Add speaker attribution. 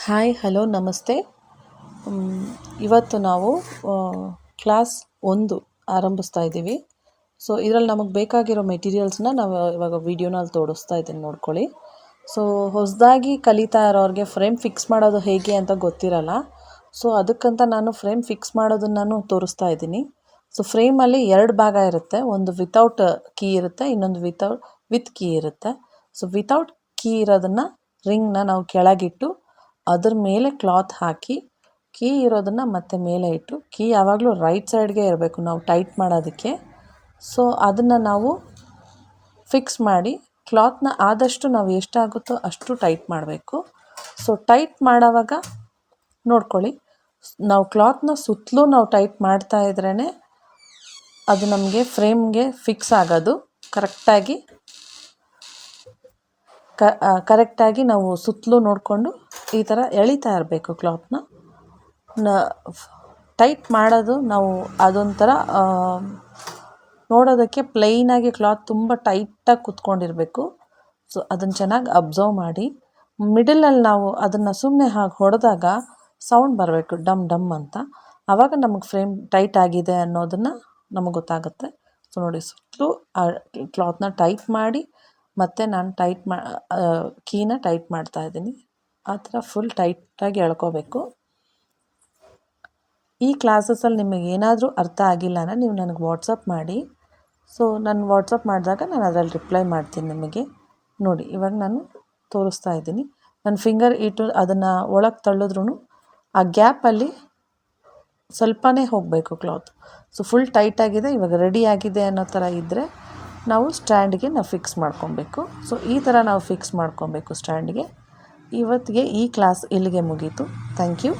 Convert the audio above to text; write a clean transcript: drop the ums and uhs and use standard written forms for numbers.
Speaker 1: Hi hello ನಮಸ್ತೆ. ಇವತ್ತು ನಾವು ಕ್ಲಾಸ್ 1 ಆರಂಭಿಸ್ತಾ ಇದ್ದೀವಿ. ಸೊ ಇದರಲ್ಲಿ ನಮಗೆ ಬೇಕಾಗಿರೋ ಮೆಟೀರಿಯಲ್ಸ್ನ ನಾವು ಇವಾಗ ವೀಡಿಯೋನಲ್ಲಿ ತೋರಿಸ್ತಾ ಇದ್ದೀನಿ, ನೋಡ್ಕೊಳ್ಳಿ. ಸೊ ಹೊಸದಾಗಿ ಕಲಿತಾ ಇರೋರಿಗೆ ಫ್ರೇಮ್ ಫಿಕ್ಸ್ ಮಾಡೋದು ಹೇಗೆ ಅಂತ ಗೊತ್ತಿರಲ್ಲ. ಸೊ ಅದಕ್ಕಂತ ನಾನು ಫ್ರೇಮ್ ಫಿಕ್ಸ್ ಮಾಡೋದನ್ನು ನಾನು ತೋರಿಸ್ತಾ ಇದ್ದೀನಿ. ಸೊ ಫ್ರೇಮಲ್ಲಿ 2 ಭಾಗ ಇರುತ್ತೆ. ಒಂದು ವಿತೌಟ್ ಕೀ ಇರುತ್ತೆ, ಇನ್ನೊಂದು ವಿತ್ ಕೀ ಇರುತ್ತೆ. ಸೊ ವಿತೌಟ್ ಕೀ ಇರೋದನ್ನು ರಿಂಗ್ನ ನಾವು ಕೆಳಗಿಟ್ಟು ಅದ್ರ ಮೇಲೆ ಕ್ಲಾತ್ ಹಾಕಿ, ಕೀ ಇರೋದನ್ನು ಮತ್ತೆ ಮೇಲೆ ಇಟ್ಟು, ಕೀ ಯಾವಾಗಲೂ ರೈಟ್ ಸೈಡ್ಗೆ ಇರಬೇಕು ನಾವು ಟೈಟ್ ಮಾಡೋದಕ್ಕೆ. ಸೊ ಅದನ್ನು ನಾವು ಫಿಕ್ಸ್ ಮಾಡಿ ಕ್ಲಾತ್ನ ಆದಷ್ಟು ನಾವು ಎಷ್ಟಾಗುತ್ತೋ ಅಷ್ಟು ಟೈಟ್ ಮಾಡಬೇಕು. ಸೊ ಟೈಟ್ ಮಾಡೋವಾಗ ನೋಡ್ಕೊಳ್ಳಿ, ನಾವು ಕ್ಲಾತ್ನ ಸುತ್ತಲೂ ನಾವು ಟೈಟ್ ಮಾಡ್ತಾ ಇದ್ರೇ ಅದು ನಮಗೆ ಫ್ರೇಮ್ಗೆ ಫಿಕ್ಸ್ ಆಗೋದು. ಕರೆಕ್ಟಾಗಿ ನಾವು ಸುತ್ತಲೂ ನೋಡಿಕೊಂಡು ಈ ಥರ ಎಳಿತಾ ಇರಬೇಕು ಕ್ಲಾತ್ನ. ಟೈಟ್ ಮಾಡೋದು ನಾವು ಅದೊಂಥರ ನೋಡೋದಕ್ಕೆ ಪ್ಲೈನಾಗಿ ಕ್ಲಾತ್ ತುಂಬ ಟೈಟಾಗಿ ಕುತ್ಕೊಂಡಿರಬೇಕು. ಸೊ ಅದನ್ನು ಚೆನ್ನಾಗಿ ಅಬ್ಸರ್ವ್ ಮಾಡಿ. ಮಿಡಲಲ್ಲಿ ನಾವು ಅದನ್ನು ಸುಮ್ಮನೆ ಹಾಗೆ ಹೊಡೆದಾಗ ಸೌಂಡ್ ಬರಬೇಕು, ಡಮ್ ಡಮ್ ಅಂತ. ಆವಾಗ ನಮಗೆ ಫ್ರೇಮ್ ಟೈಟ್ ಆಗಿದೆ ಅನ್ನೋದನ್ನು ನಮಗೆ ಗೊತ್ತಾಗುತ್ತೆ. ಸೊ ನೋಡಿ, ಸುತ್ತಲೂ ಕ್ಲಾತ್ನ ಟೈಟ್ ಮಾಡಿ ಮತ್ತು ನಾನು ಕೀನ ಟೈಟ್ ಮಾಡ್ತಾಯಿದ್ದೀನಿ. ಆ ಥರ ಫುಲ್ ಟೈಟಾಗಿ ಎಳ್ಕೋಬೇಕು. ಈ ಕ್ಲಾಸಸಲ್ಲಿ ನಿಮಗೆ ಏನಾದರೂ ಅರ್ಥ ಆಗಿಲ್ಲ ಅಂದರೆ ನೀವು ನನಗೆ ವಾಟ್ಸಪ್ ಮಾಡಿ. ಸೊ ನಾನು ವಾಟ್ಸಪ್ ಮಾಡಿದಾಗ ನಾನು ಅದರಲ್ಲಿ ರಿಪ್ಲೈ ಮಾಡ್ತೀನಿ ನಿಮಗೆ. ನೋಡಿ, ಇವಾಗ ನಾನು ತೋರಿಸ್ತಾ ಇದ್ದೀನಿ. ನನ್ನ ಫಿಂಗರ್ ಇಟ್ಟು ಅದನ್ನು ಒಳಗೆ ತಳ್ಳಿದ್ರೂ ಆ ಗ್ಯಾಪಲ್ಲಿ ಸ್ವಲ್ಪನೇ ಹೋಗಬೇಕು ಕ್ಲಾತ್. ಸೊ ಫುಲ್ ಟೈಟಾಗಿದೆ, ಇವಾಗ ರೆಡಿ ಆಗಿದೆ ಅನ್ನೋ ಥರ ಇದ್ದರೆ ನಾವು ಸ್ಟ್ಯಾಂಡ್ಗೆ ಫಿಕ್ಸ್ ಮಾಡ್ಕೊಬೇಕು. ಸೊ ಈ ಥರ ನಾವು ಫಿಕ್ಸ್ ಮಾಡ್ಕೊಬೇಕು ಸ್ಟ್ಯಾಂಡ್ಗೆ. ಇವತ್ತಿಗೆ ಈ ಕ್ಲಾಸ್ ಇಲ್ಲಿಗೆ ಮುಗೀತು. Thank you.